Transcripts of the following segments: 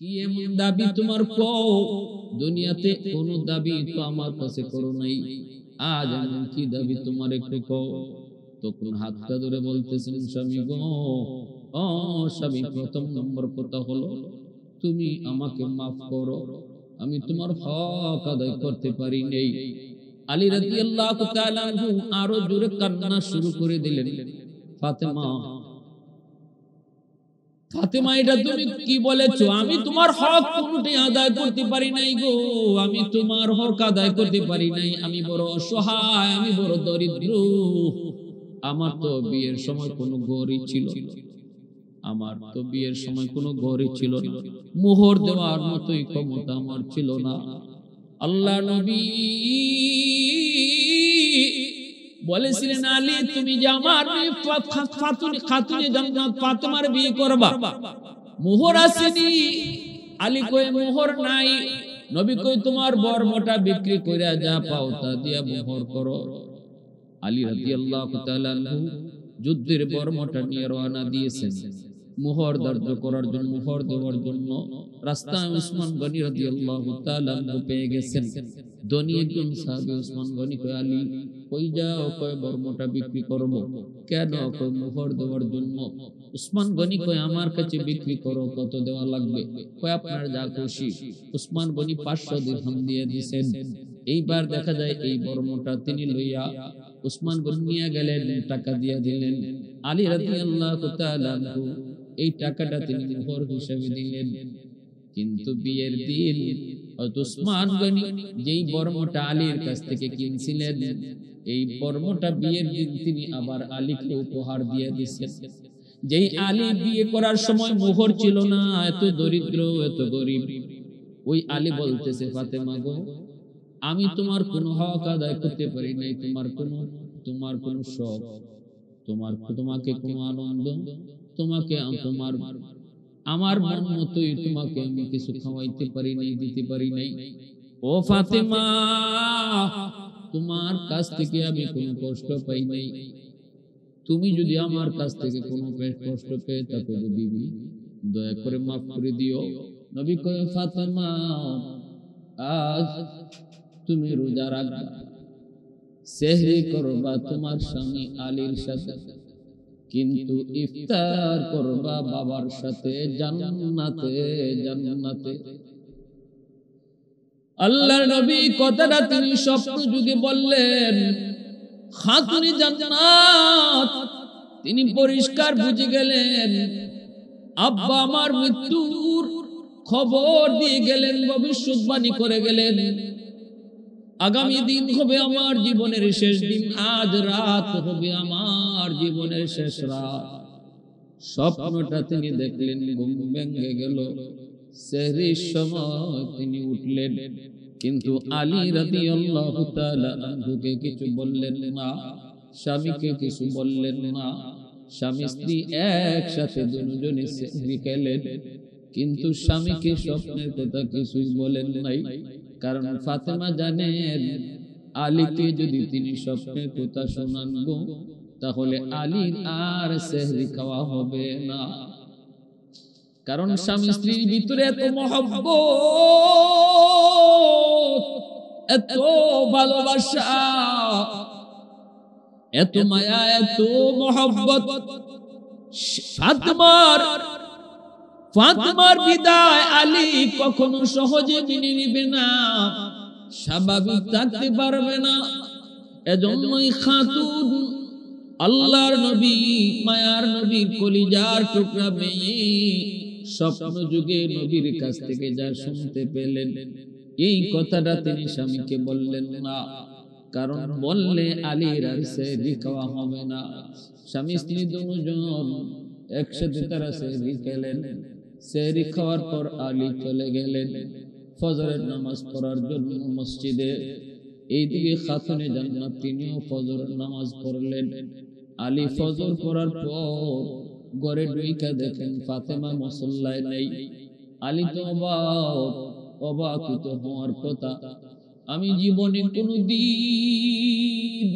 কি এমন দাবি তোমার কও? দুনিয়াতে কোন দাবি তো আমার কাছে করো নাই, আজ এমন কি দাবি তোমার একটু কও। তখন হাতটা ধরে বলতেছেন, স্বামী গো, ও স্বামী, প্রথম নম্বর কথা হলো তুমি আমাকে মাফ করো, আমি তোমার হক আদায় করতে পারি নাই। আলী রাদিয়াল্লাহু তাআলা আনহু আরো জোরে কান্না শুরু করে দিলেন। ফাতেমা, ফাতেমা, এটা তুমি কি বলেছো? আমি তোমার হক কোনটাই আদায় করতে পারি নাই গো, আমি তোমার হক আদায় করতে পারি নাই। আমি বড় অসহায়, আমি বড় দরিদ্র। আমার তো বিয়ের সময় কোনো ঘরই ছিল, আমার তো বিয়ের সময় কোনো ঘরই ছিল না, মোহর দেওয়ার মতোই ক্ষমতা আমার ছিল না। আল্লাহ নবী বলেছিলেন, আলী তুমি যে আমার খাতুনে জান্নাত ফাতেমার বিয়ে করবা, মোহর আসেনি। আলী কই মোহর নাই। নবী কই তোমার বর্মটা বিক্রি কইরা যা পাও তা দিয়া মোহর করো। আলী রাদিয়াল্লাহু তাআলা আনহু যুদ্ধের বর্মটা নিয়ে রওনা দিয়েছেন মোহর ধার্য করার জন্য, মোহর দেওয়ার জন্য। রাস্তায় উসমান গনি রাদিয়াল্লাহু তাআলা আনহু পেয়ে গেছেন। ধনী একজন সাহাবী উসমান গনি কয়, আলী কই যাও? কয় বর্মটা বিক্রি করব। কেন? কয় মোহর দেওয়ার জন্য। উসমান গনি কয়, আমার কাছে বিক্রি করো, কত দেওয়া লাগবে? কয় আপনার যা খুশি। উসমান গনি 500 দিরহাম দিয়ে দিয়েছেন। এইবার দেখা যায় এই বর্মটা তিনি লইয়া উসমান গনি নিয়ে গেলেন, টাকা দিয়ে দিলেন। আলী রাদিয়াল্লাহু তাআলা আনহু এই টাকাটা তিনি মোহর হিসেবে দিলেন। কিন্তু বিয়ের দিন উসমান গনি যেই বর্মটা আলীর কাছ থেকে কিনছিলেন, এই বর্মটা বিয়ের দিন তিনি আবার আলীকে উপহার দিয়ে দিয়েছেন। যেই আলী বিয়ে করার সময় মোহর ছিল না, এত দরিদ্র, এত গরিব, ওই আলী বলতেছে, ফাতেমা গো, আমি তোমার কোনো হক আদায় করতে পারি নাই, তোমার কোনো শখ, তোমাকে কোনো আনন্দ, তোমাকে আমার মন মতোই তোমাকে আমি কিছু খাওয়াইতে পারি নাই, দিতে পারি নাই। ও ফাতেমা, তোমার কাছ থেকে আমি কোনো কষ্ট পাই নাই। তুমি যদি আমার কাছ থেকে কোনো কষ্ট পেয়ে থাকো গো বিবি, দয়া করে মাফ করে দিও। নবী কয়, ফাতেমা, আজ তুমি রোজা রাখবা, সেহরি করবা তোমার স্বামী আলীর সাথে, কিন্তু ইফতার করবা বাবার সাথে জান্নাতে। জান্নাতে আল্লাহর নবী কথাটা তিনি স্বপ্ন যুগে বললেন, খাতুনে জান্নাত তিনি পরিষ্কার বুঝে গেলেন। আব্বা আমার মৃত্যুর খবর দিয়ে গেলেন, ভবিষ্যৎবাণী করে গেলেন, আগামী দিন হবে আমার জীবনের শেষ দিন, আজ রাত হবে আমার জীবনের শেষ রাত। স্বপ্নটা তিনি দেখলেন, ঘুম ভেঙে গেল। সেহরির সময় তিনি উঠলেন, কিন্তু আলী রাদিয়াল্লাহু তাআলা আনহুকে কিছু বললেন না, স্বামীকে কিছু বললেন না। স্বামী স্ত্রী একসাথে দুজনে সেহরি খেলেন, কিন্তু স্বামীকে স্বপ্নের কথা কিছুই বলেন নাই। কারণ ফাতেমা জানেন, আলীকে যদি তিনি স্বপ্নের কথা শোনান গো, তাহলে আলীর আর সেহরি খাওয়া হবে না। কারণ স্বামী স্ত্রীর ভিতরে এত মহব্বত, এত ভালোবাসা, এত মায়া, এত মহব্বত। ফাতেমার বিদায় আলী কখনো সহজে মেনে নিবে না, স্বাভাবিক থাকতে পারবে না। এজন্যই খাতুন, আল্লাহর নবী, মায়ার নবীর কলিজার টুকরা মেয়ে, স্বপ্ন যুগে নবীর কাছ থেকে যা শুনতে পেলেন, এই কথাটা তিনি স্বামীকে বললেন না। কারণ বললে আলীর আর সেহরি খাওয়া হবে না। স্বামী স্ত্রী দুজন একসাথে তারা সেহরি খেলেন। সেহরি খাওয়ার পর আলী চলে গেলেন ফজরের নামাজ পড়ার জন্য মসজিদে। এইদিকে খাতুনে জান্নাত তিনিও ফজরের নামাজ পড়লেন। আলী ফজর পড়ার পর ঘরে ঢুইকা দেখেন ফাতেমা মুসল্লায় নেই। আলী তো অবাক হওয়ার কথা, আমি জীবনে কোনদিন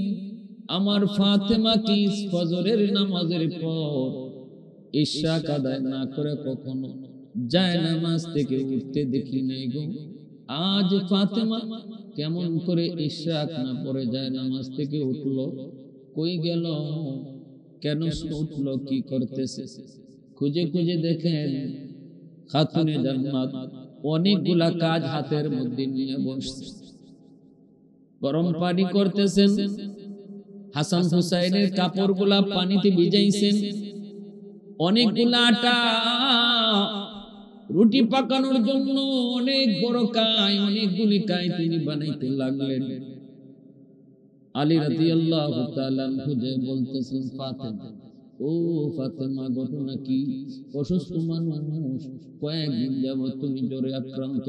আমার ফাতেমা কি ফজরের নামাজের পর ইশরাক আদায় না করে কখনো জায়নামাজ থেকে উঠতে দেখি নাই গো। আজ ফাতেমা কেমন করে ইশরাক না পড়ে জায়নামাজ থেকে উঠলো, কই গেল, কেন উঠলো, কি করতেছে? খুঁজে খুঁজে দেখেন খাতুনে জান্নাত অনেকগুলা কাজ হাতের মধ্যে নিয়ে বসছে, গরম পানি করতেছেন, হাসান হুসাইনের কাপড়গুলা পানিতে ভিজাইছেন, অনেকগুলা আটা রুটি পাকানোর জন্য অনেক বড় কাই, অনেকগুলি কাই তিনি বানাইতে লাগলেন। আলী রাদিয়াল্লাহু তাআলা খুঁজে বলতেছেন, ফাতেমা, ও ফাতেমা, ঘটনা কি? অসুস্থ মানুষ, কয়েকদিন যাবত তুমি জ্বরে আক্রান্ত,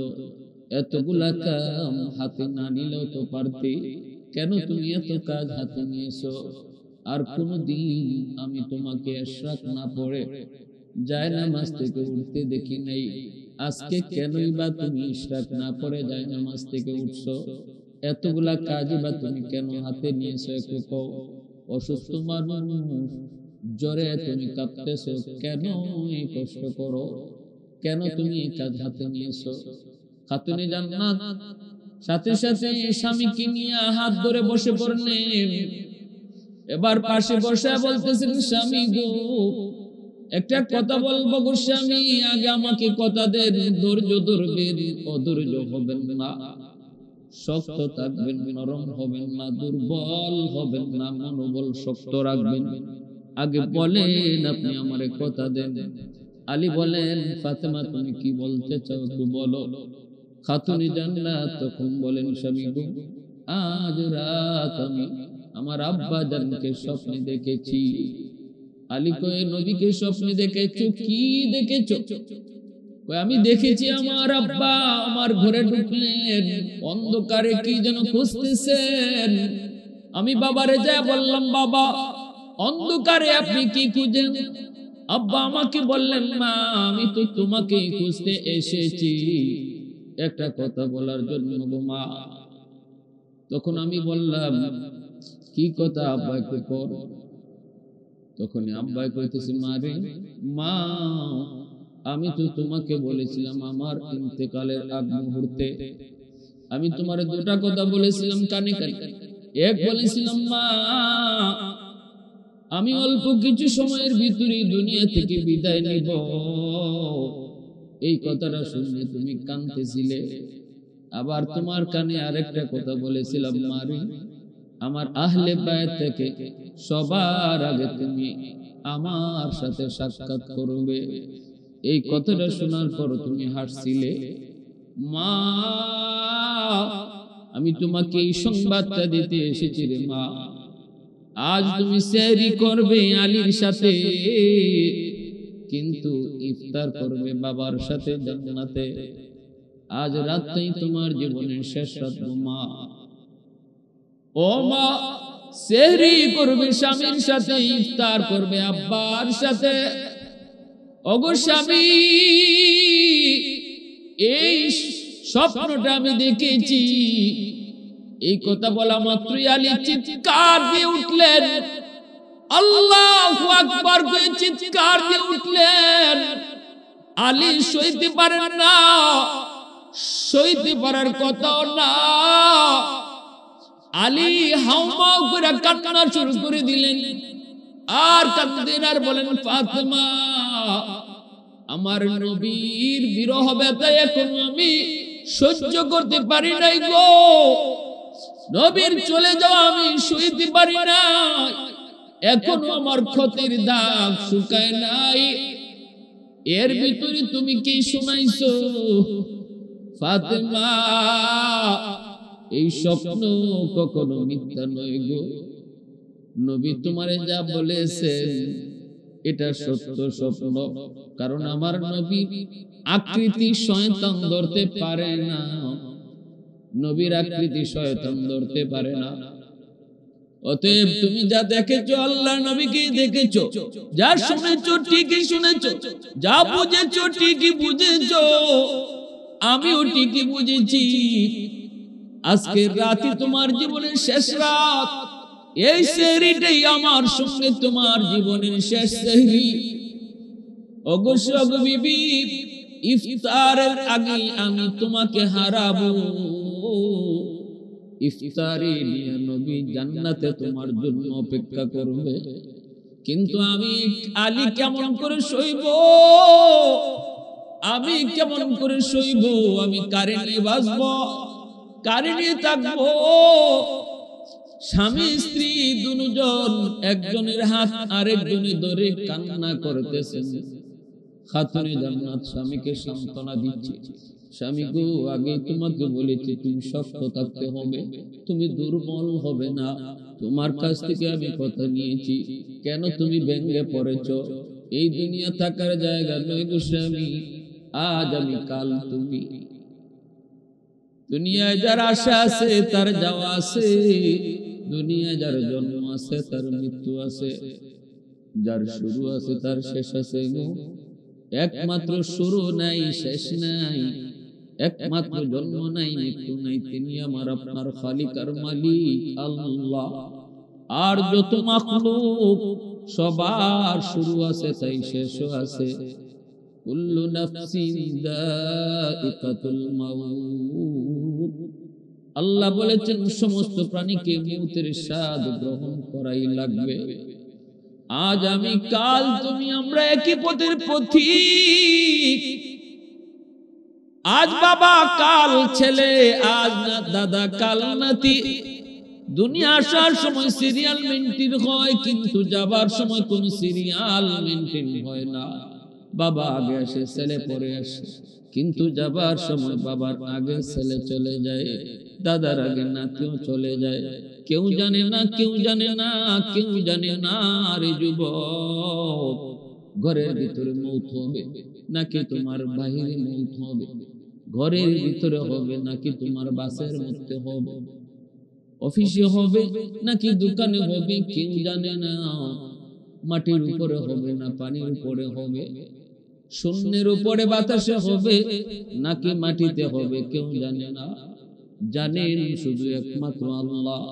এতগুলা কাম হাতে না নিলেও তো পারতে, কেন তুমি এত কাজ হাতে নিয়েছো? আর কোনদিন আমি তোমাকে ইশরাক না পড়ে জায়নামাজ থেকে উঠতে দেখি নাই, আজকে কেনই বা তুমি ইশরাক না পড়ে জায়নামাজ থেকে উঠছো? এতগুলা কাজ বা তুমি কেন হাতে নিয়েছো একটু কও। অসুস্থ মানুষ, জ্বরে তুমি কাঁপতেছো, কেন এই কষ্ট করো? কেন তুমি এই কাজ হাতে নিয়েছো? খাতুনে জান্নাত সাথে সাথে স্বামীকে নিয়ে হাত ধরে বসে পড়লেন। এবার পাশে বসে বলতেছেন, স্বামী গো, একটা কথা বলবো গো স্বামী, আগে আমাকে কথা দেন, ধৈর্য ধরবেন, অধৈর্য হবেন না, শক্ত থাকবেন, নরম হবেন না, দুর্বল হবেন না, মনোবল শক্ত রাখবেন, আগে বলেন আপনি আমারে কথা দেন। আলী বলেন, ফাতেমা তুমি কি বলতে চাও একটু বলো। খাতুনে জান্নাত তখন বলেন, স্বামী গো, আজ রাত আমি আমার আব্বা জানকে স্বপ্নে দেখেছি। আলী কয়ে, নবীকে স্বপ্নে দেখেছো? কি দেখেছো? আমি দেখেছি আমার আব্বা আমার ঘরে ঢুকলেন, অন্ধকারে কি যেন খুঁজতেছেন। আমি বাবারে যা বললাম, বাবা অন্ধকারে আপনি কি খুঁজেন? আব্বা আমাকে বললেন, মা আমি তো তোমাকেই খুঁজতে এসেছি, একটা কথা বলার জন্য গো মা। তখন আমি বললাম, কি কথা আব্বা একটু কর। তখন আব্বা কইতেছে, মা রে মা, আমি তো তোমাকে বলেছিলাম আমার ইন্তেকালের আগ মুহূর্তে আমি তোমারে দুটা কথা বলেছিলাম কানে কানে। এক বলেছিলাম, মা আমি অল্প কিছু সময়ের ভিতরে দুনিয়া থেকে বিদায় নিব। এই কথাটা শুনে তুমি কাঁদতেছিলে। আবার তোমার কানে আরেকটা কথা বলেছিলাম, মারি আমার আহলে বায়ত থেকে সবার আগে তুমি আমার সাথে সাক্ষাৎ করবে। এই কথাটা শোনার পর তুমি হাসছিলে। মা আমি তোমাকে এই সংবাদটা দিতে এসেছি রে মা, আজ তুমি সেহরি করবে আলীর সাথে, কিন্তু ইফতার করবে বাবার সাথে জান্নাতে। আজ রাতটাই তোমার জীবনের শেষ রাত মা। ও মা, সেহরি করবে স্বামীর সাথে, ইফতার করবে আব্বার সাথে। ওগো স্বামী, এই স্বপ্নটা আমি দেখেছি। এই কথা বলা মাত্রই আলী চিৎকার দিয়ে উঠলেন, আল্লাহু আকবার করে চিৎকার দিয়ে উঠলেন। আলী সইতে পারেন না, সইতে পারার কথাও না। আলী হাউমাউ করে কান্না শুরু করে দিলেন। আর কাঁদলেন আর বলেন, ফাতেমা আমার নবীর বিরহ ব্যথা এখন আমি সহ্য করতে পারি নাই গো, নবীর চলে যাওয়া আমি সইতে পারি না, এখনো আমার ক্ষতির দাগ শুকায় নাই। এর ভিতরে তুমি কি শুনাইছো ফাতেমা? এই স্বপ্ন কখনো মিথ্যা নয় গো, নবী তোমারে যা বলেছেন এটা সত্য স্বপ্ন। কারণ আমার নবীর আকৃতি শয়তান ধরতে পারে না, নবীর আকৃতি শয়তান ধরতে পারে না। অতএব তুমি যা দেখেছো আল্লাহ নবীকে দেখেছো, যা শুনেছো ঠিকই শুনেছো, যা বুঝেছো ঠিকই বুঝেছো, আমিও ঠিকই বুঝেছি। আজকের রাতে তোমার জীবনের শেষ রাত, এই সেহরিটাই আমার সঙ্গে তোমার জীবনের শেষ সেহরি। ওগো বিবি, ইফতারের আগে আমি তোমাকে হারাবো। ইফতারে নিয়ে নবী জান্নাতে তোমার জন্য অপেক্ষা করবে, কিন্তু আমি আলী কেমন করে সইব, আমি কেমন করে সইব, আমি কারে নিয়ে বাঁচবো, কারে নিয়ে থাকবো। স্বামী স্ত্রী দুজন একজনের হাত আরেকজনে ধরে কান্না করতেছেন। খাতুনে জান্নাত স্বামীকে সান্ত্বনা দিচ্ছে, স্বামী গো, আগে তোমাকে বলেছি তুমি শক্ত থাকতে হবে, তুমি দুর্বল হবে না, তোমার কাছ থেকে আমি কথা নিয়েছি, কেন তুমি ভেঙে পড়েছো? এই দুনিয়া থাকার জায়গা নয় গো স্বামী, আজ আমি কাল তুমি। দুনিয়ায় যার আশা আছে তার যাওয়া আছে, দুনিয়ায় যার জন্ম আছে তার মৃত্যু আছে, যার শুরু আছে তার শেষ আছে গো। একমাত্র শুরু নাই, শেষ নাই, একমাত্র জন্ম নাই, মৃত্যু নাই, তিনি আমার আপনার খালিক আর মালিক আল্লাহ। আর যত মাখলুক সবার শুরু আছে তাই শেষও আছে। কুল্লু নাফসিন যায়িকাতুল মাউত, আল্লাহ বলেছেন সমস্ত প্রাণীকে মউতের স্বাদ গ্রহণ করাই লাগবে। আজ আমি কাল তুমি, আমরা একই পথের পথিক। আজ বাবা কাল ছেলে, আজ না দাদা কাল নাতি। দুনিয়া আসার সময় সিরিয়াল মেনটেন হয়, কিন্তু যাবার সময় কোন সিরিয়াল মেনটেন হয় না। বাবা আগে আসে, ছেলে পরে আসে, কিন্তু যাবার সময় বাবার আগে ছেলে চলে যায়, দাদার আগে নাতিও চলে যায়। কেউ জানে না, কেউ জানে না, কেউ জানে না। রে যুবক, ঘরের ভিতরে মৌত হবে নাকি তোমার বাহিরে মৌত হবে? ঘরের ভিতরে হবে নাকি তোমার বাসের মধ্যে হবে? অফিসে হবে নাকি দোকানে হবে? কেউ জানে না। মাটির উপরে হবে না পানির উপরে হবে? শূন্যের উপরে বাতাসে হবে নাকি মাটিতে হবে? কেউ জানে না। জানেন শুধু একমাত্র আল্লাহ।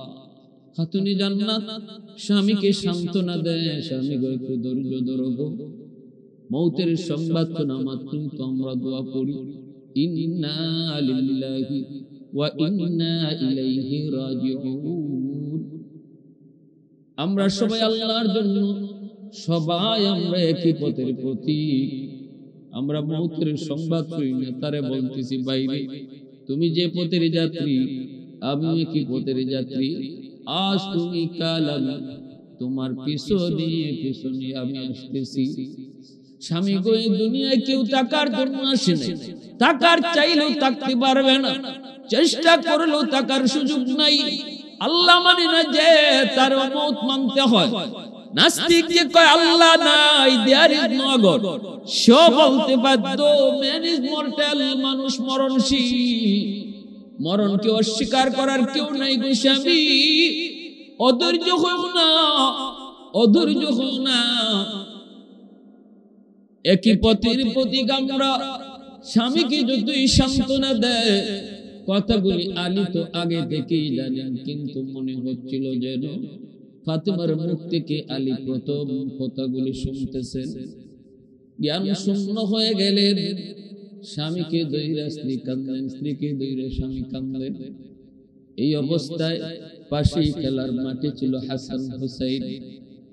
খাতুনে জান্নাত স্বামীকে সান্ত্বনা দেয়, স্বামী গো একটু ধৈর্য ধরো গো, মৌতের সংবাদ শোনা মাত্রই তো আমরা দোয়া পড়ি, ইন্না লিল্লাহি ওয়া ইন্না ইলাইহি রাজিউন। আমরা সবাই আল্লাহর জন্য, সবাই আমরা একই পথের প্রতীক। আমরা মৌতের সংবাদ শুনি না, তারে বলতেছি বাইরে তুমি যে পথের যাত্রী, আমি একই পথের যাত্রী। আজ তুমি কাল আমি, তোমার পিছনে পিছনে আমি আসতেছি। স্বামী গো, এই দুনিয়ায় কেউ টাকার জন্য আসে না, টাকার চাইলেও থাকতে পারবে না, চেষ্টা করলেও টাকার সুযোগ নাই। আল্লাহ মানে না যে তার মওত মানতে হয়। নাস্তিক যে কয় আল্লাহ নাই, দেয়ার ইজ নো গড, সে বলতে বাধ্য ম্যান ইজ মর্টাল, মানুষ মরণশীল। মরণকে অস্বীকার করার কেউ নাই গো স্বামী। অধৈর্য হও না, অধৈর্য হও না। একই পথের প্রতীক আমরা। স্বামীকে যতই সান্ত্বনা দেয়, কথাগুলি আলী তো আগে থেকেই জানেন, কিন্তু মনে হচ্ছিল যেন ফাতেমার মুখ থেকে আলী প্রথম কথাগুলি শুনতেছেন। জ্ঞান শূন্য হয়ে গেলেন। স্বামীকে দইরা স্ত্রী কাঁদলেন, স্ত্রীকে দইরা স্বামী কাঁদলেন। এই অবস্থায় পাশেই খেলার মাঠে ছিল হাসান হুসাইন,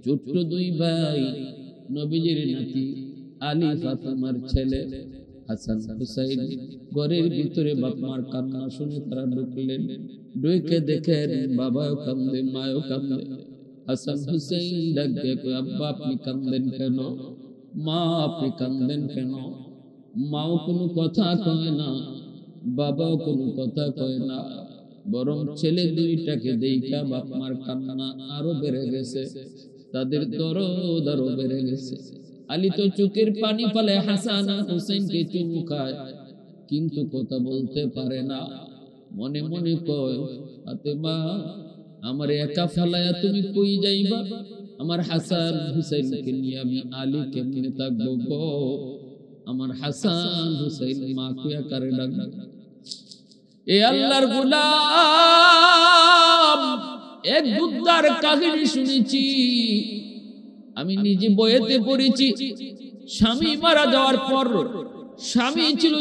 ছোট্ট দুই ভাই, নবীজির নাতি আলী ফাতেমার ছেলে হাসান হুসাইন। ঘরের ভিতরে বাপ মার কান্না শুনে তারা ঢুকলেন। ঢুকে দেখেন বাবাও কান্দে, মাও কান্দে। হাসান হুসাইন ডাক দিয়ে কয়, আব্বা আপনি কান্দেন কেন? মা আপনি কান্দেন কেন? মাও কোনো কথা কয় না, বাবাও কোনো কথা কয় না, বরং ছেলে দুইটাকে দেখা বাপ মার কান্না আরো বেড়ে গেছে, তাদের দরদ আরো বেড়ে গেছে। আলী তো চোখের পানি ফেলে হাসান হুসাইনকে চুমু খায়, কিন্তু কথা বলতে পারে না। মনে মনে কয়, ফাতেমা আমার একা ফেলায়া তুমি কই যাইবা? আমার হাসান হুসাইনকে নিয়ে আমি আলী কেমনে থাকবো গো? আমার হাসান হুসাইন মা কুয়া করে ডাক। এ আল্লাহর গোলাম, এক যুদ্ধের কাহিনী শুনেছি, আমি নিজে বইতে পড়েছি। স্বামী মারা যাওয়ার পর স্বামী ছিল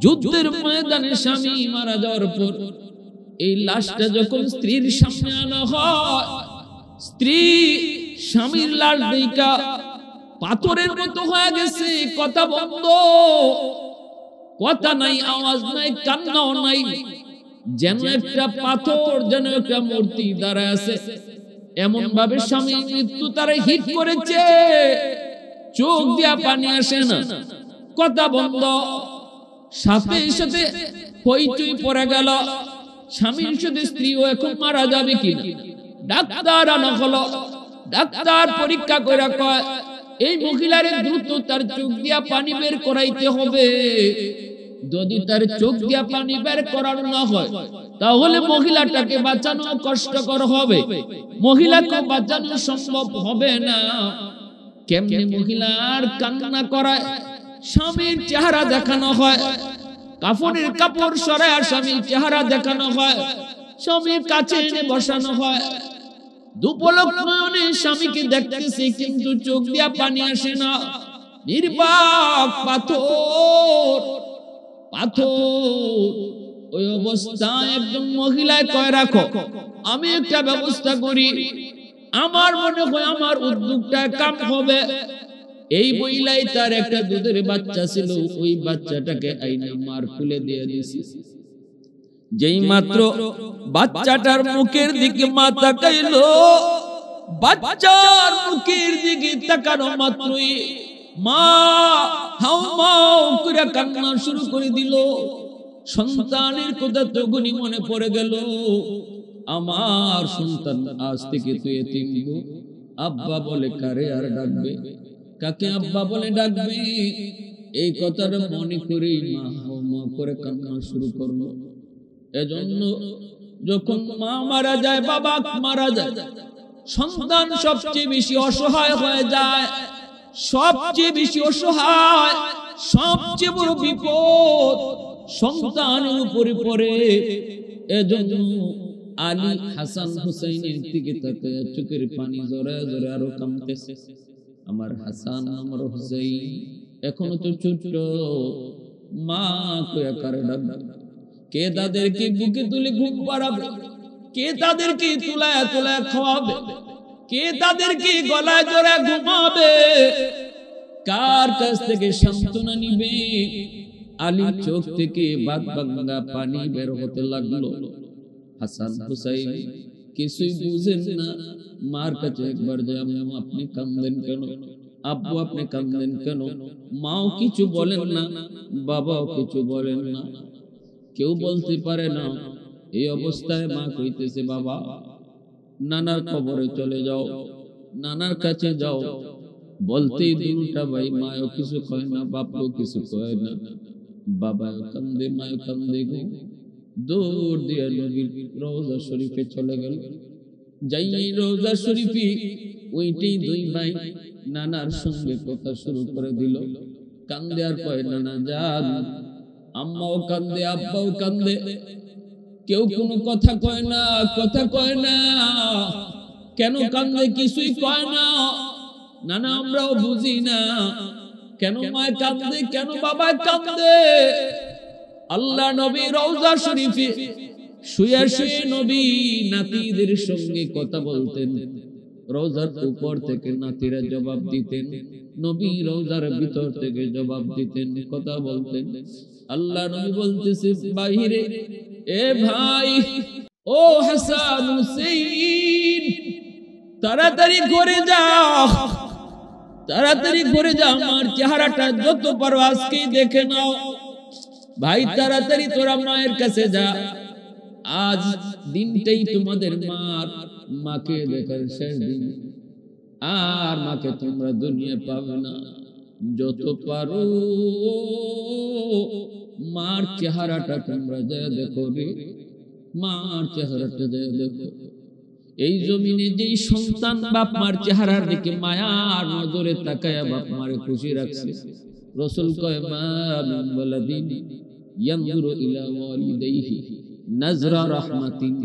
যুদ্ধের ময়দানে স্বামী মারা যাওয়ার পর এই লাশটা যখন স্ত্রীর সামনে আনা হয়, স্ত্রী স্বামীর লাশ দেখা পাথরের মতো হয়ে গেছে, কথা বন্ধ, কথা নাই, আওয়াজ নাই, কান্নাও নাই, যেন একটা পাথর, যেন একটা মূর্তি দাঁড়ায় আছে। এমন ভাবে স্বামী মৃত্যু তারা হিট করেছে, চোখ দিয়া পানি আসে না, কথা বন্ধ। সাথে সাথে হইচই পড়ে গেল, স্বামীর সাথে স্ত্রীও এখন মারা যাবে কিনা। ডাক্তার আনা হলো, ডাক্তার পরীক্ষা করে কয় এই মহিলারে দ্রুত তার চোখ দিয়া পানি বের করাইতে হবে। যদি তার চোখ দিয়া পানি বের করানো না হয় তাহলে মহিলাটাকে বাঁচানো কষ্টকর হবে, মহিলাকে বাঁচানো সম্ভব হবে না। কেমনে মহিলার কান্না করায়, স্বামীর চেহারা দেখানো হয়, কাফনের কাপড় সরায় স্বামীর চেহারা দেখানো হয়, স্বামীর কাছে এনে বসানো হয়। দুপলক নয়নে স্বামীকে দেখতেছে কিন্তু চোখ দিয়া পানি আসে না, নির্বাক পাথর পাথর। ওই অবস্থায় একজন মহিলায় কয় রাখো, আমি একটা ব্যবস্থা করি, আমার মনে হয় আমার উদ্যোগটা কাম হবে। এই মহিলাই তার একটা দুধের বাচ্চা ছিল, ওই বাচ্চাটাকে আইনা মার খুলে দিয়ে দিয়েছে। যেই মাত্র বাচ্চাটার মুখের দিকে মা তাকাইলো, বাচ্চার মুখের দিকে তাকানো মাত্রই মা হাউমাউ করে কান্না শুরু করে দিল। সন্তানের কথা তখনই মনে পড়ে গেল, আমার সন্তান আজ থেকে তুই এতিম। আব্বা বলে কারে আর ডাকবে, কাকে আব্বা বলে ডাকবে, এই কথাটা মনে করেই মা হাউমাউ করে কান্না শুরু করলো। এজন্য যখন মা মারা যায়, বাবা মারা যায়, সন্তান সবচেয়ে বেশি অসহায় হয়ে যায়, সবচেয়ে বেশি অসহায়, সবচেয়ে বড় বিপদ সন্তানের উপরে পড়ে। এজন্য আলী হাসান হুসাইনের দিকে তাকায় চোখের পানি জড়ায় জড়ায় আরো কাঁদতেছে। আমার হাসান, আমার হুসাইন এখনো তো ছোট, মা কয়া কারে ডাকবে, কে তাদেরকে বুকে তুলে ঘুম পাড়াবে, কে তাদেরকে তুলায় তুলায় খাওয়াবে, কে তাদেরকে গলায় জড়ায় ঘুমাবে, কার কাছ থেকে সান্ত্বনা নিবে। আলীর চোখ থেকে বাদ ভাঙা পানি বের হতে লাগলো। হাসান হুসাইন কিছুই বুঝেন না, মার কাছে একবার যায়, আম্মু আপনি কাঁদেন কেন, আব্বু আপনি কাঁদেন কেন। মাও কিছু বলেন না, বাবাও কিছু বলেন না, কেউ বলতে পারে না। এই অবস্থায় মা কইতেছে, বাবা নানার কবরে চলে যাও, নানার কাছে যাও। বলতেই দুটা ভাই, মাও কিছু কয় না, বাপও কিছু কয় না, বাবা কান্দে, মাও কান্দে গো। দৌড় দিয়ে নবীর রওজা শরীফে চলে গেল। যাই রওজা শরীফে ওইটাই দুই ভাই নানার সঙ্গে কথা শুরু করে দিল। কান্দে আর কয় নানা যান, আম্মাও কান্দে, আব্বাও কান্দে, কেউ কোনো কথা কয় না, কথা কয় না। কেন কান্দে কিছুই কয় না, নানা আমরাও বুঝি না, কেন মায় কান্দে, কেন বাবা কান্দে। আল্লাহ নবী রওজা শরীফে শুয়ে শুয়ে নবী নাতিদের সঙ্গে কথা বলতেন, রওজার উপর থেকে নাতিরা জবাব দিতেন, নবী রওজার ভিতর থেকে জবাব দিতেন, কথা বলতেন। আল্লাহ নবী বলতেছে বাহিরে, এ ভাই, ও হাসান হুসাইন, তাড়াতাড়ি ঘরে যাও, তাড়াতাড়ি ঘরে যাও, আমার চেহারাটা যত পারো আজকেই দেখে নাও। ভাই তাড়াতাড়ি তোরা মায়ের কাছে যা, আজ দিনটাই তোমাদের মাকে দেখার শেষ দিন, আর মাকে তোমরা দুনিয়া পাবে না। যত পারো মার চেহারাটা তোমরা যা দেখো রে, মার চেহারাটা যা দেখো। এই জমিনে যেই সন্তান বাপ মার চেহারার দিকে মায়ার নজরে তাকায়া বাপ মারে খুশি রাখছে, রাসূল কয় মা মিন ওয়ালাদিন ইয়ানজুরু ইলা ওয়ালিদাইহি নাজরা রাহমাতিন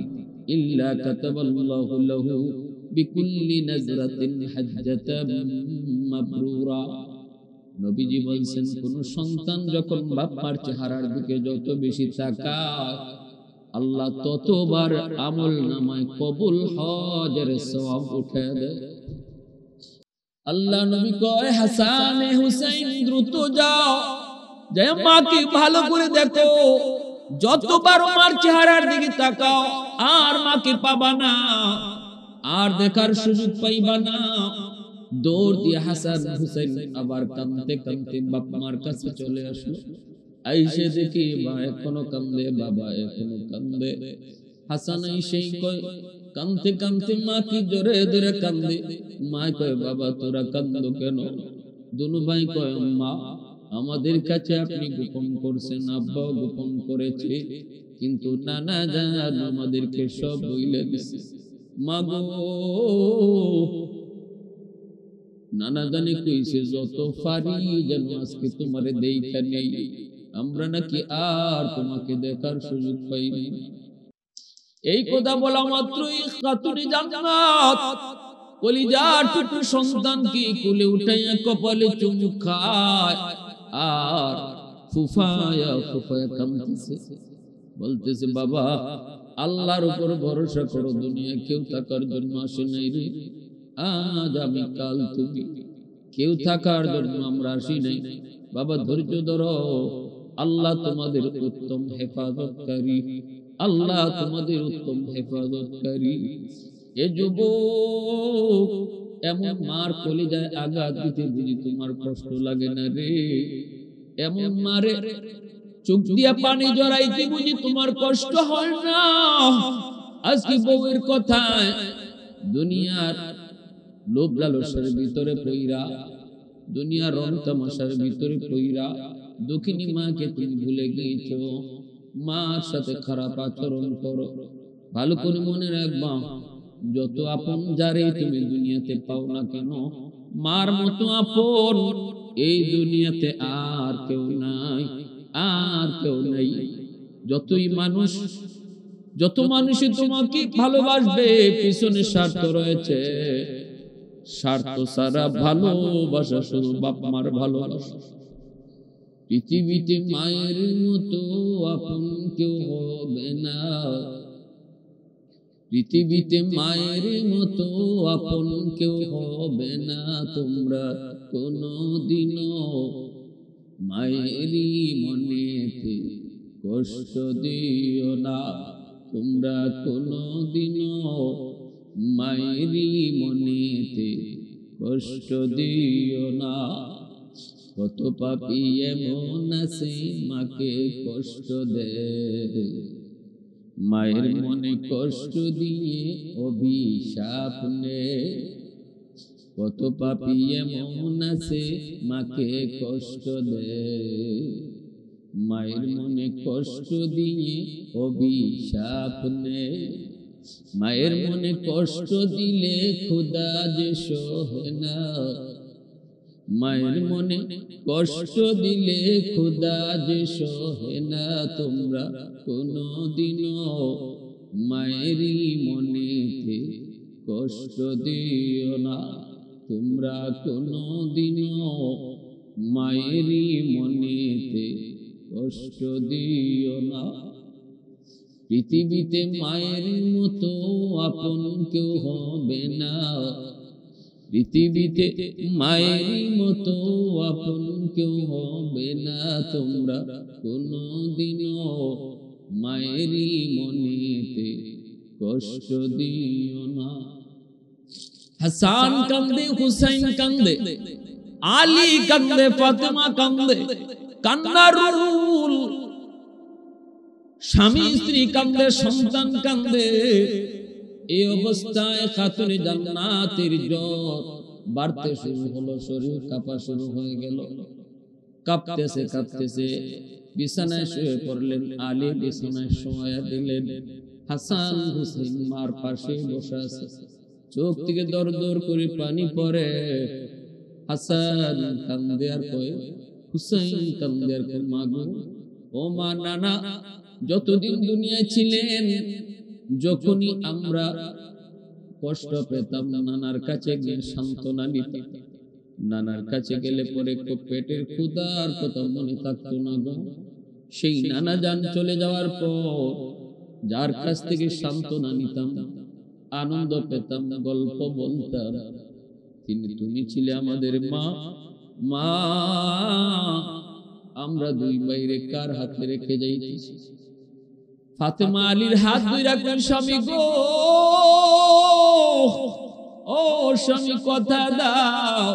ইল্লা কাতাবাল্লাহু লাহু বিকুল্লি নাজরাতিন হাজ্জাতাম মাবরুরা। নবীজি বলছেন কোন সন্তান যখন বাপ-মার চেহারার দিকে যত বেশি তাকায় আল্লাহ ততবার আমল নামায় কবুল হজের সওয়াব উঠে দেয়। আল্লাহ নবী কয় হাসান হুসাইন দ্রুত যাও, যে মাকে ভালো করে দেখো, যতবার মার চেহারার দিকে তাকাও আর মাকে পাবা না, আর দেখার সুযোগ পাইবা না। দৌড় দিয়ে হাসান হুসাইন আবার কাঁদতে কাঁদতে বাপ মার কাছে চলে আসলো। আইসে দেখি মা এখনো কান্দে, বাবা এখনো কান্দে। হাসান আইসেই কয় কাঁদতে কাঁদতে মা কি জোরে জোরে কান্দে। মা কয় বাবা তোরা কান্দো কেন? দুনু ভাই কয় মা আমাদের কাছে আপনি গোপন করছেন, আব্বাও গোপন করেছে, কিন্তু নানা জান আমাদেরকে সব বইলে দিছে। মা গো নানা জানি কইছে যত পারি যেন আজকে তোমারে দেখা নেই, আমরা নাকি আর তোমাকে দেখার সুযোগ পাইনি। এই কথা বলা মাত্রই খাতুনে জান্নাত কলিজার টুকরো সন্তানকে কোলে উঠাইয়া কপালে চুমু খায় আর ফুফায়া ফুফায়া কাঁদতেছে, বলতেছে বাবা আল্লাহর উপর ভরসা করো, দুনিয়া কেউ থাকার জন্য আসে নাই রে, আজ আমি কাল তুমি, কেউ থাকার জন্য আমরা আসি নাই। বাবা ধৈর্য ধরো, আল্লাহ তোমাদের উত্তম হেফাজতকারী, আল্লাহ তোমাদের উত্তম হেফাজতকারী। এ যুবক এমন মার কলিজায় আঘাত দিতে বুঝি তোমার কষ্ট লাগে না রে? এমন মারে চোখ দিয়া পানি জড়াইতে বুঝি তোমার কষ্ট হয় না? আজকে বউয়ের কথায় দুনিয়ার লোভ লালসার ভিতরে পইরা, দুনিয়ার রং তামাশার ভিতরে পইরা দক্ষিণী মাকে তুমি ভুলে গিয়েছো। মার সাথে খারাপ আচরণ করো। ভালো করে মনে রাখবা, যত আপন যারে তুমি দুনিয়াতে পাও না কেন, মার মতো আপন এই দুনিয়াতে আর কেউ নাই, আর কেউ নাই। যত মানুষই তোমাকে ভালোবাসবে পিছনে স্বার্থ রয়েছে, স্বার্থ ছাড়া ভালোবাসা শুধু বাপ মার ভালোবাসা। পৃথিবীতে মায়ের মতো আপন কেউ হবে না, পৃথিবীতে মায়ের মতো আপন কেউ হবে না। তোমরা কোনদিনও মায়েরই মনেতে কষ্ট দিও না, তোমরা কোনদিনও মায়েরই মনেতে কষ্ট দিও না। কত পাপী এমন আছে মাকে কষ্ট দেয়, মায়ের মনে কষ্ট দিয়ে অভিশাপ নেয়। কত পাপী এমন আছে মাকে কষ্ট দেয়, মায়ের মনে কষ্ট দিয়ে অভিশাপ নেয়। মায়ের মনে কষ্ট দিলে খোদা যে সহে না, মায়ের মনে কষ্ট দিলে খোদা যে সহে না। তোমরা কোনদিনও মায়েরই মনেতে কষ্ট দিও না, তোমরা কোনদিনও মায়েরই মনেতে কষ্ট দিও না। পৃথিবীতে মায়ের মতো আপন কেউ হবে না, পৃথিবীতে মায়ের মতো আপন কেউ হবে না। তোমরা কোনদিনও মায়েরই মনেতে কষ্ট দিও না। হাসান কান্দে, হুসাইন কান্দে, আলী কান্দে, ফাতেমা কান্দে, কান্নার রুল। স্বামী স্ত্রী কান্দে, সন্তান কান্দে। এই অবস্থায় খাতুনে জান্নাতের জ্বর বাড়তে শুরু হলো, শরীর কাঁপা শুরু হয়ে গেল। কাঁপতেছে কাঁপতেছে বিছানায় শুয়ে পড়লেন। আলী বিছানায় শোয়া দিলেন। হাসান হুসাইন মার পাশে বসে আছে, চোখ থেকে দর দর করে পানি পড়ে। হাসান কান্দে আর কয়, হুসাইন কান্দে আর কয়, মা গো, ও মা, নানা যতদিন দুনিয়ায় ছিলেন যখনই আমরা কষ্ট পেতাম নানার কাছে গিয়ে সান্ত্বনা নিতাম। নানার কাছে গেলে পরে পেটের ক্ষুধার কথা মনে থাকতো না গো। সেই নানা যান চলে যাওয়ার পর যার কাছ থেকে সান্ত্বনা নিতাম, আনন্দ পেতাম, গল্প বলতাম, তুমি ছিলে আমাদের মা। মা, আমরা দুই বাইরে কার হাতে রেখে যাইতেছি? ফাতেমা আলীর হাত ধরে রাখলেন, স্বামী গো, ও স্বামী কথা দাও,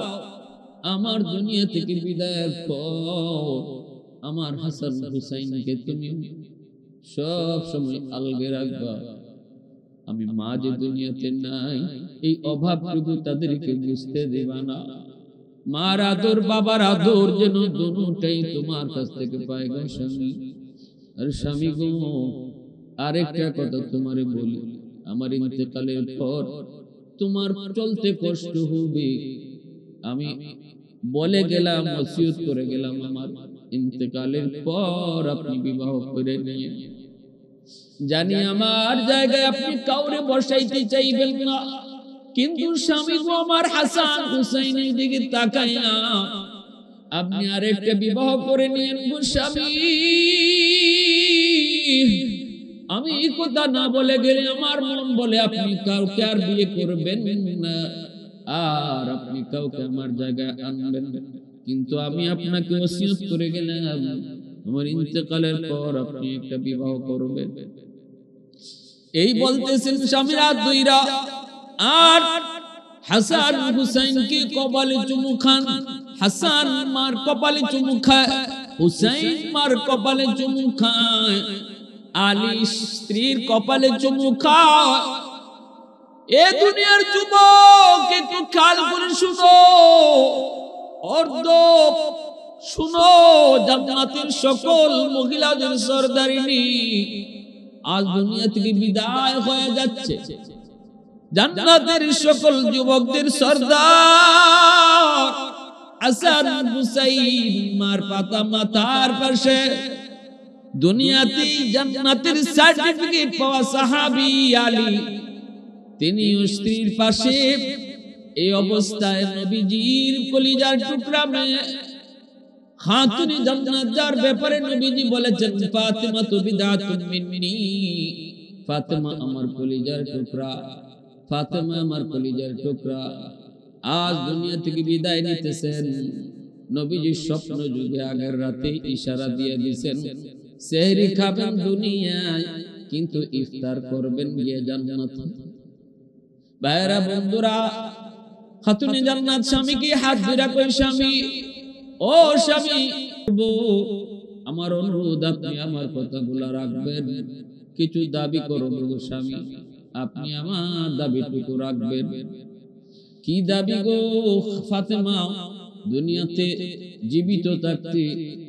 আমার দুনিয়া থেকে বিদায়ের পর আমার হাসান হুসাইনকে তুমি সব সময় আলগে রাখবা। আমি মা যে দুনিয়াতে নাই, এই অভাবটুকু তাদেরকে বুঝতে দেবা না। মার আদর বাবার আদর যেন দুটোটাই তোমার কাছ থেকে পায় গো স্বামী। আর স্বামী গো, আরেকটা কথা তোমারে বলি, আমার ইন্তেকালের পর তোমার চলতে কষ্ট হবে। আমি বলে গেলাম, ওসিয়ত করে গেলাম, আমার ইন্তেকালের পর আপনি বিবাহ করে নিয়ে, জানি আমার জায়গায় আপনি কাউরে বসাইতে চাইবেন না, কিন্তু স্বামী গো, আমার হাসান হুসাইনের দিকে তাকায়া আপনি আরেকটা বিবাহ করে নিয়েন গো স্বামী। আমি এই কথা না বলে গেলে আমার মন বলে আপনি কাউকে আর বিয়ে করবেন না, আর আপনি কাউকে আমার জায়গায় আনবেন না, কিন্তু আমি আপনাকে ওসিয়ত করে গেলাম আমার ইন্তেকালের পর আপনি একটা বিবাহ করবেন। এই বলতেছেন স্বামীরা দুইরা, আর হাসান হুসাইনকে কপালে চুমু খান। হাসান মার কপালে চুমু খায়, হুসাইন মার কপালে চুমু খায়, আলী স্ত্রীর কপালে চুমু খায়। এ দুনিয়ার যুবক একটু খেয়াল করে শুনো, অর্ধ শুনো, জান্নাতের সকল মহিলাদের সরদারিনী আজ দুনিয়া থেকে বিদায় হয়ে যাচ্ছে। জান্নাতের সকল যুবকদের সরদার হাসান হুসাইন মার পাতা মাথার পাশে দুনিয়াতে জান্নাতের সার্টিফিকেট পাওয়া সাহাবী আলী, তিনি স্ত্রীর পাশে এই অবস্থায় নবীজির কলিজার টুকরা মেয়ে খাতুনে জান্নাত যার ব্যাপারে নবীজি বলেছেন, ফাতিমা তু বিদাতুন মিন্নি, ফাতিমা আমার কলিজার টুকরা, ফাতিমা আমার কলিজার টুকরা, আজ দুনিয়া থেকে বিদায় নিতেছেন। নবীজি স্বপ্ন যুগে আগের রাতে ইশারা দিয়ে দিয়েছেন, সেহরি খাবেন দুনিয়ায়, কিন্তু ইফতার করবেন গিয়ে জান্নাতে। ভাইরা বন্ধুরা, খাতুনে জান্নাত স্বামীকে হাত ধরে কই, স্বামী ও স্বামী, আমার অনুরোধ আপনি আমার কথাগুলো রাখবেন, কিছু দাবি করব গো স্বামী, আপনি আমার দাবিটুকু রাখবেন। কি দাবি গো ফাতেমা? দুনিয়াতে জীবিত থাকতে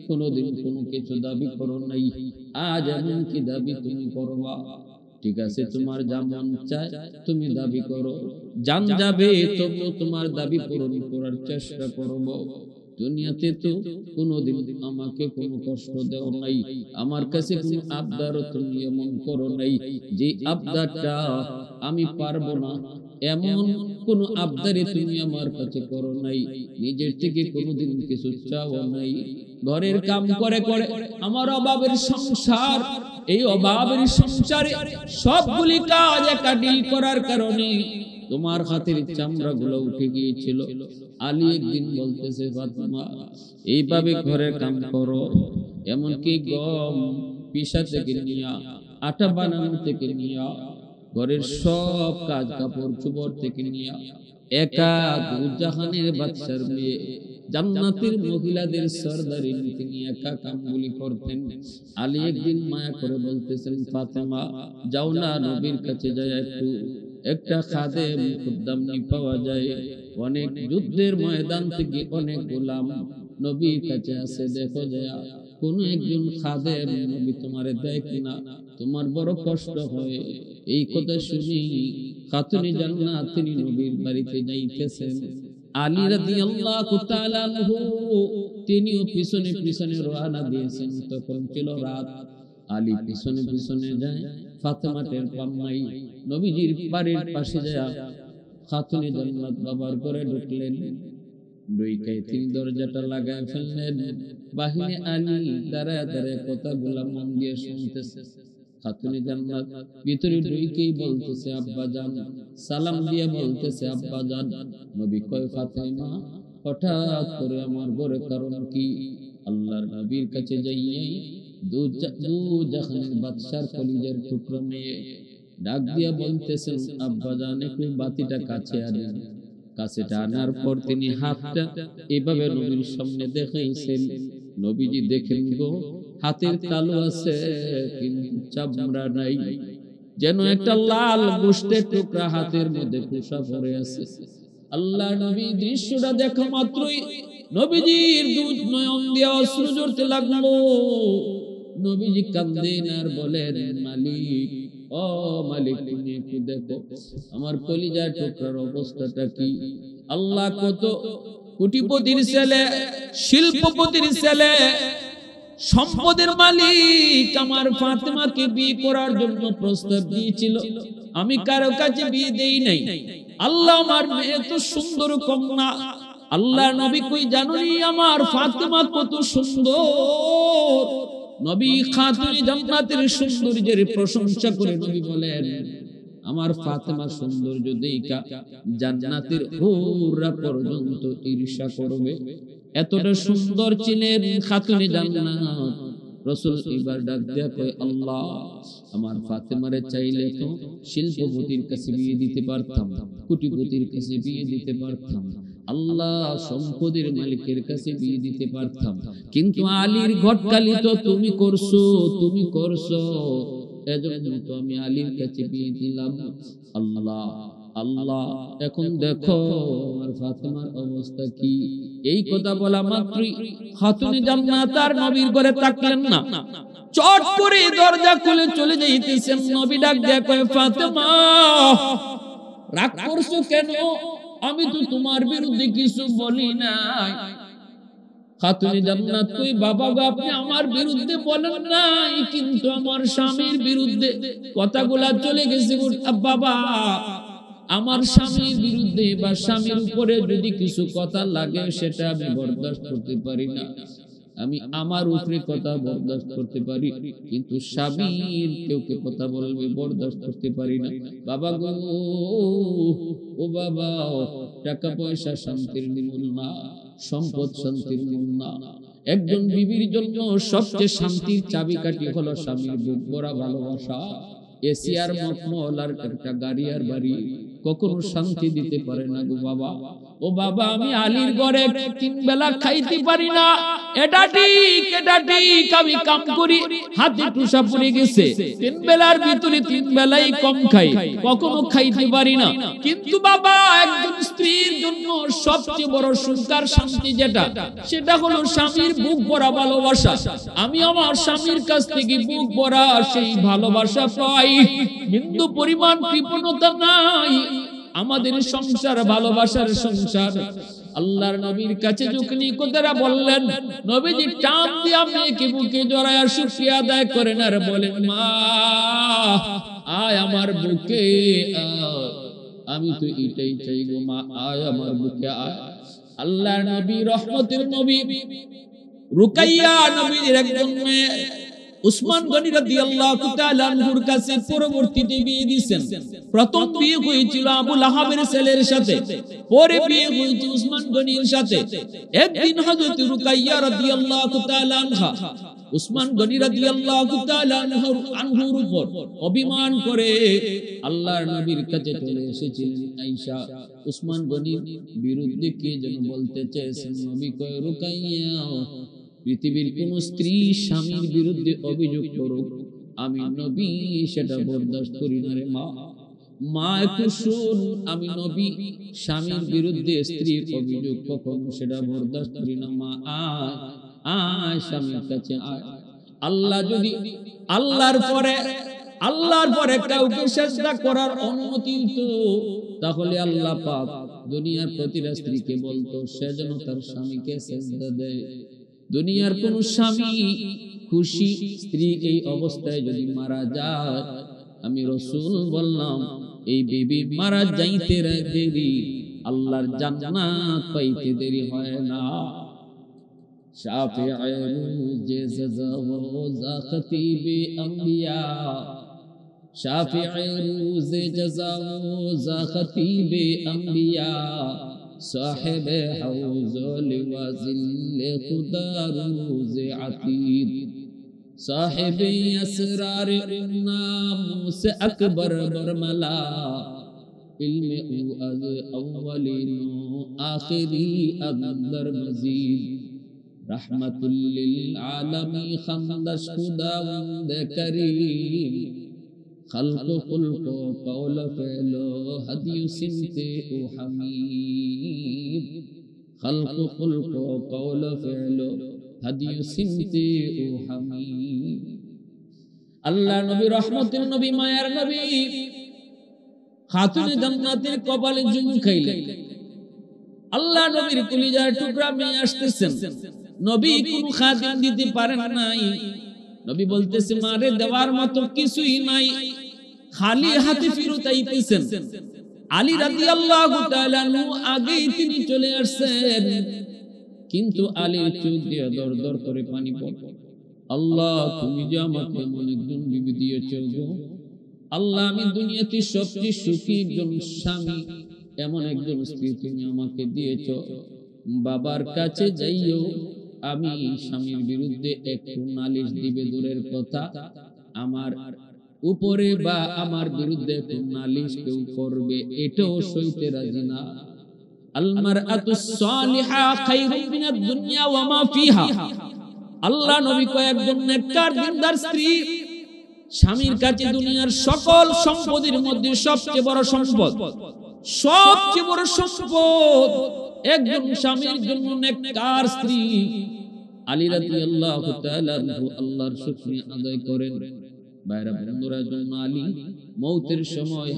কোনোদিন কোনো কিছু দাবি করো নাই, আজ এমন কি দাবি তুমি করবা? ঠিক আছে, তোমার যা মন চায় তুমি দাবি করো, জান যাবে তবু তোমার দাবি পূরণ করার চেষ্টা করব। দুনিয়াতে তো কোনোদিন আমাকে কোনো কষ্ট দেও নাই, আমার কাছে কোনো আবদারও তুমি এমন করো নাই যে আবদারটা আমি পারবো না, এমন কোন আবদারে তুমি আমার কাছে করো নাই, নিজের থেকে কোনোদিন কিছু চাও নাই। ঘরের কাম করে করে আমার অভাবের সংসার, এই অভাবের সংসারে সবগুলি কাজ একা ডিল করার কারণে তোমার হাতের চামড়া গুলো উঠে গিয়েছিল। আলী একদিন বলতেছে, ফাতেমা এইভাবে ঘরের কাম করো, এমনকি গম পিষা থেকে নিয়া, আটা বানানো থেকে নিয়া, ঘরের সব কাজ কাপড় চোপড় থেকে নিয়া, একা দুজাহানের বাদশার মেয়ে, জান্নাতের মহিলাদের সরদারি তিনি একা কামগুলি করতেন। আলী একদিন মায়া করে বলতেছেন, ফাতেমা যাও না নবীর কাছে যায়, একটা খাদেম খুদ্দাম পাওয়া যায়, অনেক যুদ্ধের ময়দান থেকে অনেক গোলাম নবীর কাছে আসে, দেখো যায় কোন একজন খাদেম নবী তোমারে দেয় কিনা, তোমার বড় কষ্ট হয়। এই কথা শুনি খাতুনে জান্নাত তিনি নবীর বাড়িতে যাইতেছেন। আলী রাদিয়াল্লাহু তাআলা আনহু তিনিও পিছনে পিছনে রওনা দিয়েছেন, তখন ছিল রাত। আলী পিছনে পিছনে যায়, ফাতেমা টের পান নাই, নবীজির বাড়ির পাশে যায় খাতুনে জান্নাত বাবার ঘরে ঢুকলেন। ডইকায় তিনি দরজাটা লাগায় ফেললেন। বাহিরে আলী দাঁড়ায় দাঁড়ায় কথাগুলা মন দিয়ে শুনতেছে। খাতুনে জান্নাত ভিতরে ডইকেই বলতেছে আব্বা জান, সালাম দিয়ে বলতেছে আব্বা জান। নবী কয় ফাতেমা হঠাৎ করে আমার ঘরে কারণ কি? আল্লাহর নবীর কাছে যাইয়াই দু জাহানের বাদশার কলিজার টুকরা মেয়ে ডাক দিয়া বলতেছেন আব্বা জান একটু বাতিটা কাছে আনেন। কাছেটা আনার পর তিনি হাতটা এভাবে নবীর সামনে দেখাইছেন। নবীজি দেখেন গো হাতের তালু আছে কিন্তু চামড়া নাই, যেন একটা লাল গোশতের টুকরা হাতের মধ্যে কুসা পড়ে আছে। আল্লাহ নবী দৃশ্যটা দেখা মাত্রই নবীজির দুধ নয়ন দিয়ে অশ্রু ঝরতে লাগলো। নবীজি কাঁদেন আর বলেন মালিক, ও মালিক তুমি একটু দেখো আমার কলিজার টুকরার অবস্থাটা কি। আল্লাহ কত কোটিপতির ছেলে, শিল্পপতির ছেলে, সম্পদের মালিক আমার ফাতেমাকে বিয়ে করার জন্য প্রস্তাব দিয়েছিল, আমি কারো কাছে বিয়ে দেই নাই। আল্লাহ আমার মেয়ে তো সুন্দর কন্যা। আল্লাহ নবী কই জানুনি আমার ফাতেমা কত সুন্দর। নবী খাতুনে জান্নাতের সৌন্দর্যের প্রশংসা করে নবী বলেন আমার ফাতেমা সৌন্দর্য দেখা জান্নাতের হুররা পর্যন্ত ঈর্ষা করবে। এতটা সুন্দর ছিলেন খাতুনে জান্নাত। রাসূল এবার ডাক দেয়া কয় আল্লাহ আমার ফাতেমারে চাইলে তো শিল্পপতির কাছে বিয়ে দিতে পারতাম, কোটিপতির কাছে বিয়ে দিতে পারতাম, আল্লাহ সম্পদের মালিকের কাছে বিয়ে দিতে পারতাম, কিন্তু আলীর ঘটকালি তো তুমি করছো, তুমি করছো, এজন্য তো আমি আলীর কাছে বিয়ে দিলাম। আল্লাহ আল্লাহ এখন দেখো আমার ফাতেমার অবস্থা কি। এই কথা বলা মাত্রই খাতুনে জান্নাত আর নবীর ঘরে তাকলেন না, চট করে দরজা খুলে চলে যাইতেছেন। নবী ডাক দেয়া কয় ফাতেমা রাগ করছো কেন? আমি তো তোমার বিরুদ্ধে কিছু বলি নাই। খাতুনে জান্নাত কই বাবা গো আপনি আমার বিরুদ্ধে বলেন নাই, কিন্তু আমার স্বামীর বিরুদ্ধে কথাগুলা চলে গেছে বাবা। আমার স্বামীর বিরুদ্ধে বা স্বামীর উপরে যদি কিছু কথা লাগে সেটা আমি বরদাস্ত করতে পারি না। আমি আমার উপরে কথা বরদাস্ত করতে পারি, কিন্তু স্বামীর কেউ কথা বলবে বরদাস্ত করতে পারি না। বাবা গো ও বাবা, টাকা পয়সা শান্তির মূল না, সম্পদ শান্তির মূল না। একজন বিবির জন্য সবচেয়ে শান্তির চাবিকাঠি হলো স্বামীর বুক ভরা ভালোবাসা। এসি আর মকমল আর একটা গাড়ি আর বাড়ি কখনো শান্তি দিতে পারে না গো বাবা। ও বাবা আমি আলীর ঘরে তিন বেলা খাইতে পারি না, এটা ঠিক, এটা ঠিক। আমি কাম করি, হাতে টুসা পড়ে গেছে, তিন বেলার ভিতরে তিন বেলাই কম খাই, কখনো খাইতে পারি না। কিন্তু বাবা একজন স্ত্রীর জন্য সবচেয়ে বড় সুখ আর শান্তি যেটা, সেটা হলো স্বামীর বুক ভরা ভালোবাসা। আমি আমার স্বামীর কাছ থেকে বুক ভরা সেই ভালোবাসা পাই, বিন্দু পরিমাণ কৃপণতা নাই। আমাদের সংসার ভালোবাসার সংসার। আল্লাহর নবীর কাছে যখন কথাটা বললেন, নবীজি টান দিয়ে মেয়েকে বুকে জড়ায়া শুকরিয়া আদায় করেন আর বলেন মা আয় আমার বুকে আয়, আমি তো এটাই চাই গো মা, আয় আমার বুকে আয়। আল্লাহর নবী রহমতের নবী রুকাইয়া নবীর একজন মেয়ে উসমান গনি রাদিয়াল্লাহু তাআলা আনহুর কাছে পরবর্তীতে বিয়ে দিয়েছেন। প্রথম বিয়ে হয়েছিল আবু লাহাবের ছেলের সাথে, পরে বিয়ে হয়েছে উসমান গনির সাথে। একদিন হযরত রুকাইয়া রাদিয়াল্লাহু তাআলা আনহা উসমান গনি রাদিয়াল্লাহু তাআলা আনহুর উপর অভিমান করে আল্লাহর নবীর কাছে চলে এসেছিলেন। আয়েশা উসমান গনির বিরুদ্ধে কে যেন বলতে চেয়েছেন। নবী কয় রুকাইয়া পৃথিবীর কোন স্ত্রী স্বামীর বিরুদ্ধে অভিযোগ করুক, আমি নবী সেটা বরদাস্ত করি না রে মা। মা একটু শুন, আমি নবী স্বামীর বিরুদ্ধে স্ত্রীর অভিযোগ কখনো সেটা বরদাস্ত করি না। মা আয় আয় স্বামীর কাছে আয়। আল্লাহ যদি আল্লাহর পরে কাউকে সেজদা করার অনুমতি দিত, তাহলে আল্লাহ পাক দুনিয়ার প্রতিটা স্ত্রীকে বলতো সে যেন তার স্বামীকে সেজদা দেয়। দুনিয়ার কোন স্বামী খুশি স্ত্রী এই অবস্থায় যদি মারা যায়, আমি রাসূল বললাম এই বিবি মারা যাইতে দেরি আল্লাহর জান্নাত পাইতে দেরি হয় না। শাফিঈ রোজে জাযা ওয়া খতিবে আম্বিয়া, শাফিঈ রোজে জাযা ওয়া খতিবে আম্বিয়া, সাহেবে হাউজ লিওয়া জিল্লে খুদা রোজে আতীদ, সাহেবে আসরার নাম সে আকবর বরমলা, ইলমে ও আজ আউয়ালিন আখিরি আদর মজিদ, রহমতুল লিল আলামিন খামদাশ খুদাওয়ান্দ করিম, خلق خلق قول فعل هدي سمت حميد، خلق خلق قول فعل هدي سمت حميد। আল্লাহ নবী রহমতের নবী মায়ার নবী খাতুনে জান্নাতের কপালে চুমু খাইলেন। আল্লাহ নবীর কলিজার টুকরা নিয়ে আসতেছেন, নবী কোনো খাদিম দিতে পারেন নাই। নবী বলতেছে মারে দেওয়ার মতো কিছুই নাই, খালি হাতে ফিরত আইতেছেন। আলী রাদিয়াল্লাহু তাআলা আনহু আগেই তিনি চলে আসছেন, কিন্তু আলীর চোখ দিয়ে দর দর করে পানি পড়ে। আল্লাহ তুমি যে আমাকে এমন একজন বিবি দিয়েছ গো আল্লাহ, আমি দুনিয়াতে সবচেয়ে সুখী একজন স্বামী, এমন একজন স্ত্রী তুমি আমাকে দিয়েছ। বাবার কাছে যাইও, আমি স্বামীর বিরুদ্ধে একটু নালিশ দিবে দূরের কথা, আমার উপরে বা আমার বিরুদ্ধে কোন নালিশ কেউ করবে এটাও সইতে রাজি না। আল মারআতুস সালিহা খায়রুম মিনাদ দুনিয়া ওয়া মা ফিহা। আল্লাহ নবী কয় একজন নেককার দিনদার স্ত্রী স্বামীর কাছে দুনিয়ার সকল সম্পদের মধ্যে সবচেয়ে বড় সম্পদ, সবচেয়ে বড় সম্পদ একজন স্বামীর জন্য নেককার স্ত্রী। আলী রাদিয়াল্লাহু তাআলা আনহু আল্লাহর শুকরিয়া আদায় করেন। বাইরা বন্ধুরা, জন্য আলী মৌতের সময়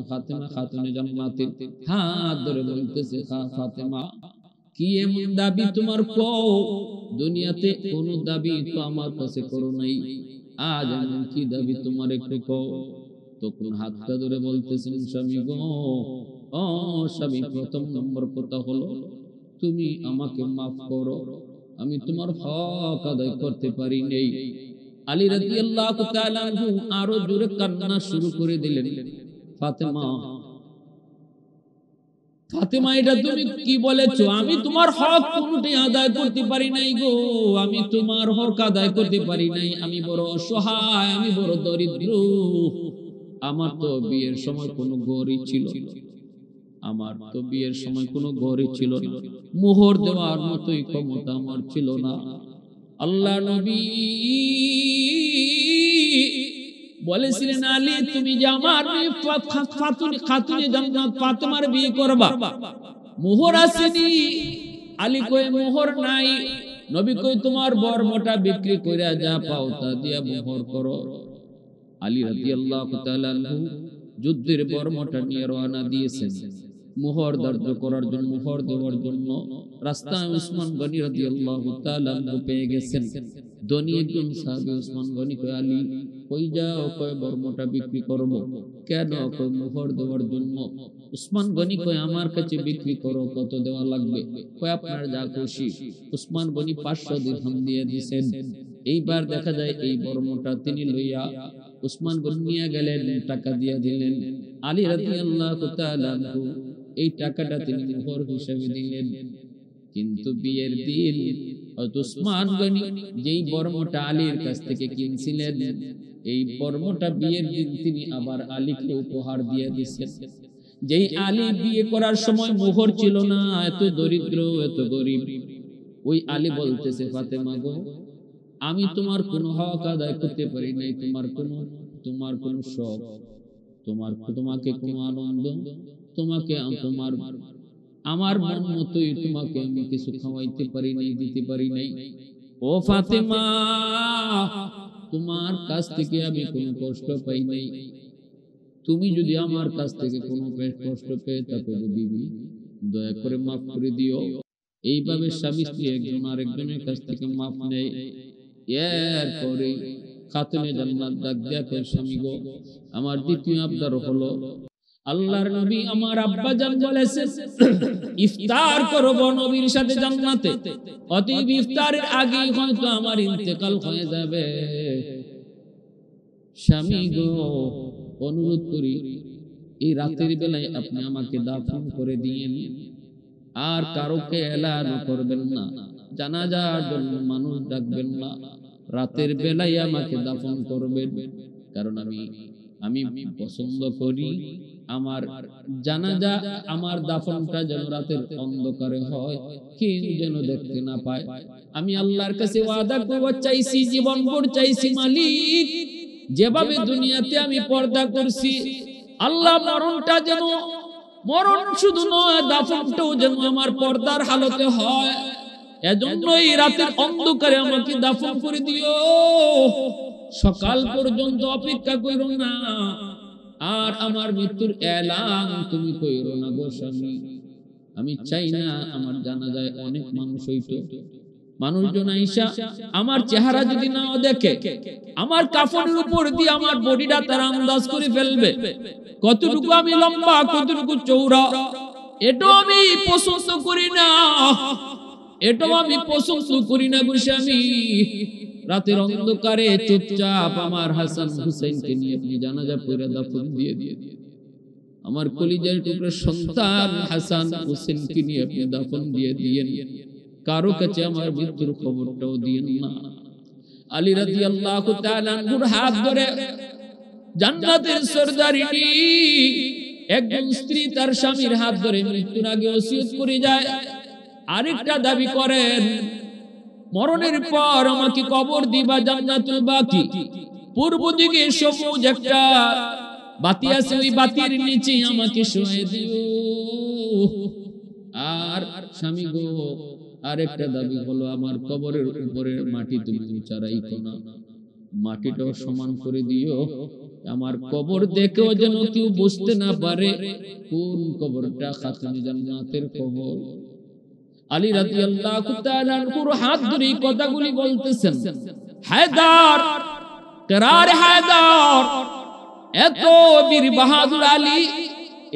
ফাতেমা খাতুনে জান্নাতের হাত ধরে বলতেছে, ফাতেমা কি এমন দাবি তোমার কও, দুনিয়াতে কোন দাবি তো আমার কাছে করো নাই, আজ এমন কি দাবি তোমার একটু কও। তখন হাতটা ধরে বলতেছেন, স্বামী গো, ও স্বামী, প্রথম নম্বর কথা হলো তুমি আমাকে মাফ করো, আমি তোমার হক আদায় করতে পারি নাই। আলী রাদিয়াল্লাহু তাআলা আনহু আরো জোরে কান্না শুরু করে দিলেন। ফাতেমা, ফাতেমা এটা তুমি কি বলেছো? আমি তোমার হক কোনটাই আদায় করতে পারি নাই গো, আমি তোমার হক আদায় করতে পারি নাই। আমি বড় অসহায়, আমি বড় দরিদ্র, আমার তো বিয়ের সময় কোনো ঘরই ছিল, আমার তো বিয়ের সময় কোনো ঘরই ছিল না, মোহর দেওয়ার মতোই ক্ষমতা আমার ছিল না। আল্লাহ নবী বলেছিলেন, আলী তুমি যে আমার খাতুনে জান্নাত ফাতেমার বিয়ে করবা, মোহর আসেনি। আলী কই মোহর নাই। নবী কই তোমার বর্মটা বিক্রি কইরা যা পাও তা দিয়া মোহর করো। আলী রাদিয়াল্লাহু তাআলা আনহু যুদ্ধের বর্মটা নিয়ে রওনা দিয়েছেন মোহর ধার্য করার জন্য, মোহর দেওয়ার জন্য। রাস্তায় উসমান গনি রাদিয়াল্লাহু তাআলা আনহু পেয়ে গেছেন। ধনী একজন সাহাবী উসমান গনি কয়, আলী কই যাও? কয় বর্মটা বিক্রি করব। কেন? কয় মোহর দেওয়ার জন্য। উসমান গনি কয় আমার কাছে বিক্রি করো, কত দেওয়া লাগবে? কয় আপনার যা খুশি। উসমান গনি 500 দিরহাম দিয়ে দিয়েছেন। এইবার দেখা যায় এই বর্মটা তিনি লইয়া উসমান গনি নিয়ে গেলেন, টাকা দিয়ে দিলেন। আলী রাদিয়াল্লাহু তাআলা আনহু এই টাকাটা তিনি মোহর হিসেবে দিলেন। কিন্তু বিয়ের দিন উসমান গনি যেই বর্মটা আলীর কাছ থেকে কিনছিলেন, এই বর্মটা বিয়ের দিন তিনি আবার আলীকে উপহার দিয়ে দিয়েছেন। যেই আলী বিয়ে করার সময় মোহর ছিল না, এত দরিদ্র, এত গরিব, ওই আলী বলতেছে, ফাতেমা গো, আমি তোমার কোনো হক আদায় করতে পারি নাই, তোমার কোনো শখ, তোমাকে কোনো আনন্দ, তোমাকে আমার মন মতোই তোমাকে আমি কিছু খাওয়াইতে পারি নাই, দিতে পারি নাই। ও ফাতেমা, তোমার কাছ থেকে আমি কোনো কষ্ট পাই নাই, তুমি যদি আমার কাছ থেকে কোনো কষ্ট পেয়ে থাকো বিবি, দয়া করে মাফ করে দিও। এইভাবে স্বামী স্ত্রী একজন আরেকজনের কাছ থেকে মাফ নেয়। এরপরে খাতুনে জান্নাত ডাক দিয়া কয়, স্বামী গো, আমার দ্বিতীয় আবদার হলো আল্লাহর নবী আমার আব্বা জান বলেছেন ইফতার করব নবীর সাথে জান্নাতে, অতএব ইফতারের আগেই হয়তো আমার ইন্তেকাল হয়ে যাবে। স্বামী গো, অনুরোধ করি এই রাতের বেলায় আপনি আমাকে দাফন করে দিয়েন, আর কারোকে এলান করবেন না, জানাজার জন্য মানুষ ডাকবেন না, রাতের বেলায় আমাকে দাফন করবেন। কারণ আমি পছন্দ করি আমার জানাজা, আমার দাফনটা যেন রাতের অন্ধকারে হয়, কেউ যেন দেখতে না পায়। আমি আল্লাহর কাছে ওয়াদা করব, চাইছি জীবনভর চাইছি মালিক, যেভাবে দুনিয়াতে আমি পর্দা করছি, আল্লাহ মরণটা যেন, মরণ শুধু নয় দাফনটাও যেন আমার পর্দার হালতে হয়। এজন্য এই রাতের অন্ধকারে আমাকে দাফন করে দিও, সকাল পর্যন্ত অপেক্ষা করো না, আর আমার মৃত্যুর এলান তুমি কইরো না গো স্বামী। আমি চাই না আমার জানাজায় অনেক মানুষ হইতো, মানুষজন আইসা আমার চেহারা যদি না দেখে, আমার কাফনের উপর দিয়ে আমার বডিটা তার আন্দাজ করে ফেলবে, কতটুকু আমি লম্বা কতটুকু চৌড়া, এটাও আমি পছন্দ করি না, এটাও আমি পছন্দ করি না গো স্বামী। রাতের অন্ধকারে চুপচাপ আমার হাসান হুসেনকে নিয়ে আপনি জানাজা পড়ে দাফন দিয়ে দিয়ে আমার কলিজার টুকরা সন্তান হাসান হুসেনকে নিয়ে আপনি দাফন দিয়ে দিয়েন, কারো কাছে আমার মৃত্যুর খবরটাও দিয়েন না। আলী রাদিয়াল্লাহু তাআলা আনহুর হাত ধরে জান্নাতের সরদারিনী একজন স্ত্রী তার স্বামীর হাত ধরে মৃত্যুর আগে ওসিয়ত করে যায়, আরেকটা দাবি করেন, মরণের পর আমাকে কবর দিবা জান্নাতুল বাকি, পূর্ব দিকে সবুজ একটা বাতি আছে, ওই বাতির নিচে আমাকে শুয়ে দিও। আর স্বামী গো, আরেকটা দাবি হলো আমার কবরের উপরের মাটি তুমি উঁচা রাখো না, মাটিটাও সমান করে দিও, আমার কবর দেখেও যেন কেউ বুঝতে না পারে কোন কবরটা খাতুনে জান্নাতের কবর। আলী রাদিয়াল্লাহু তাআলা আনহুর হাত ধরে কথাগুলি বলতেছেন, হায়দার, কেরার হায়দার, এত বীর বাহাদুর আলী,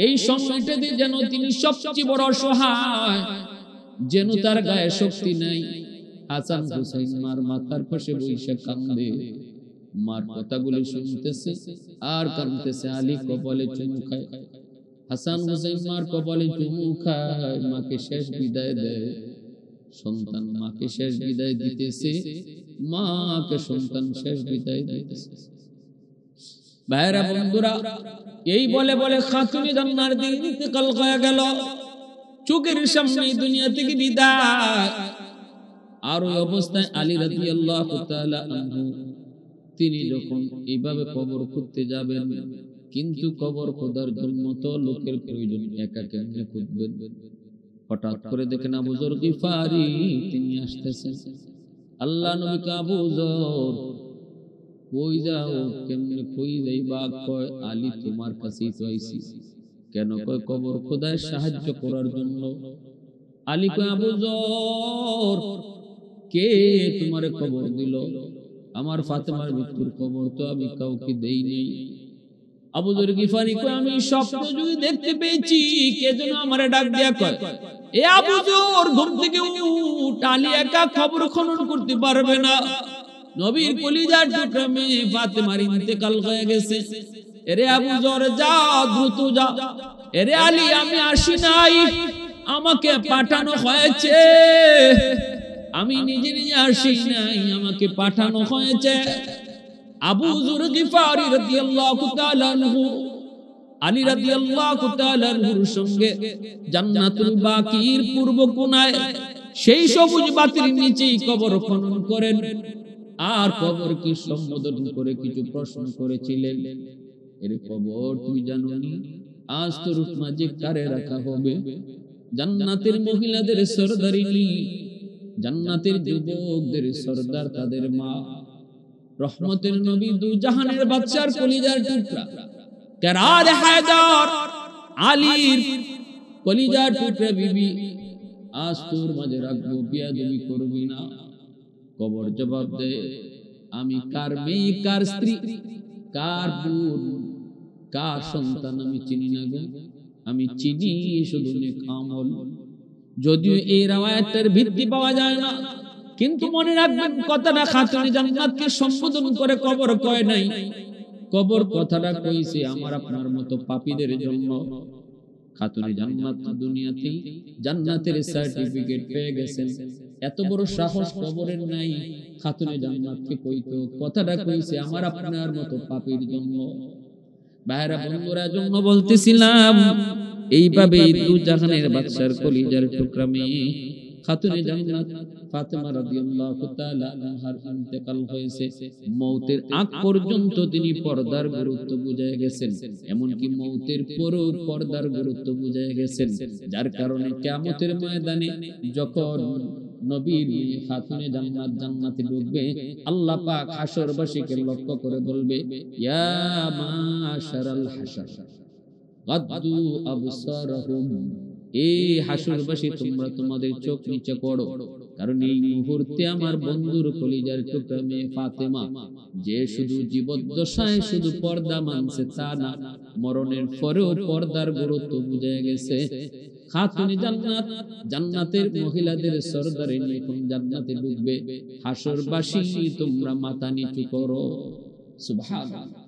এই সময়টাতে যেন তিনি সবচেয়ে বড় অসহায়, যেন তার গায়ে শক্তি নাই। হাসান হুসাইন মার মাথার পাশে বসে কান্দে, মার কথাগুলি শুনতেছে আর কাঁদতেছে। আলী কপালে চুমু খায়, হাসান হুসাইন মার কপালে চুমু খায়, মাকে শেষ বিদায় দেয়। সন্তান মাকে শেষ বিদায় দিতেছে, মাকে সন্তান শেষ বিদায় দিতেছে। ভাইরা বন্ধুরা, এই বলে বলে খাতুনে জান্নার দিন ইন্তেকাল হয়ে গেল, চোখের সামনে দুনিয়া থেকে বিদায়। আর ওই অবস্থায় আলী রাদিয়াল্লাহু তাআলা আনহু তিনি যখন এইভাবে কবর খুঁড়তে যাবেন, কিন্তু কবর খোদার জন্য তো লোকের প্রয়োজন, একা কেমনে খুঁজবেন? হঠাৎ করে দেখেন আবু যর গিফারি তিনি আসতেছেন। আল্লাহ নবী কে আবু যর কই যাও, কেমনে কই যাইবা? কয় আলী তোমার কাছেই তো আইছি। কেন? কয় কবর খোদার সাহায্য করার জন্য। আলী কয় আবু যর কে তোমারে কবর দিল? আমার ফাতেমার মৃত্যুর খবর তো আমি কাউকে দেই নাই। আবু যর গিফারি কয় আমি স্বপ্ন যুগে দেখতে পেয়েছি, কে যেন আমারে ডাক দিয়া কয়, এ আবু যর ঘুম থেকে উঠ, আলী একা খবর খনন করতে পারবে না, নবীর কলিজার টুকরা মেয়ে ফাতেমার ইন্তেকাল হয়ে গেছে। এরে আবু যর যা, দ্রুত যা। এরে আলী আমি আসি নাই, আমাকে পাঠানো হয়েছে, আমি নিজে নিজে আসি নাই, আমাকে পাঠানো হয়েছে। আবু যর গিফারি রাদিয়াল্লাহু তাআলা আনহু আলী রাদিয়াল্লাহু তাআলা আনহুর সঙ্গে জান্নাতুল বাকির পূর্ব কোণায় সেই সবুজ বাতির নিচেই কবর খনন করেন, আর কবরকে সম্বোধন করে কিছু প্রশ্ন করেছিলেন। এর কবর তুমি জানোনি আজ তোর মাঝে কারে রাখা হবে? জান্নাতের মহিলাদের সরদারিনী, জান্নাতের যুবকদের সরদার তাদের মা, রহমতের নবী দু জাহানের বাদশার কলিজার টুকরা কেরার হায়দার আলীর কলিজার টুকরা বিবি, আজ তোর মাঝে রাখবো, বিয়াদবি করবি না। কবর জবাব দেয়, আমি কার মেয়ে, কার স্ত্রী, কার বোন, কার সন্তান আমি চিনি না গো, আমি চিনি শুধু নেক আমল। যদিও এই রওয়ায়াতের ভিত্তি পাওয়া যায় না, কিন্তু মনে রাখবেন কথাটা খাতুনে জান্নাতকে সম্বোধন করে কবর কয় নাই, কবর কথাটা কইছে আমার আপনার মতো পাপীদের জন্য। খাতুনে জান্নাত দুনিয়াতেই জান্নাতের সার্টিফিকেট পেয়ে গেছেন, এত বড় সাহস কবরের নাই, খাতুনে জান্নাতকে কইতো, কথাটা কইছে আমার আপনার মতো পাপীর জন্য। ভাইরা বন্ধুরা, জন্য বলতেছিলাম এইভাবে দু জাহানের বাদশার কলিজার টুকরা মেয়ে খাতুনে জান্নাত ফাতেমা রাদিয়াল্লাহু তাআলা আনহার ইন্তেকাল হয়েছে। মওতের আগ পর্যন্ত তিনি পর্দার গুরুত্ব বুঝে গেছেন, এমনকি মওতের পরেও পর্দার গুরুত্ব বুঝে গেছেন। যার কারণে কিয়ামতের ময়দানে যখন নবীর মেয়ে খাতুনে জান্নাত জান্নাতে ঢুকবে, আল্লাহ পাক হাশরবাসীকে লক্ষ্য করে বলবে, ইয়া মাশারাল হাশর গাদ্দু আবসারহুম, এই হাশরবাসী তোমরা তোমাদের চোখ নিচে করো, কারণ এই মুহূর্তে আমার বন্ধুর কলিজার টুকরা মেয়ে ফাতেমা, যে শুধু জীবদ্দশায় শুধু পর্দা মানছে তা না, মরণের পরেও পর্দার গুরুত্ব বুঝে গেছে। খাতুনে জান্নাত জান্নাতের মহিলাদের সরদারে নিয়ে কোন জান্নাতে ঢুকবে, হাশরবাসী তোমরা মাথা নিচু করো। সুবহানাল্লাহ।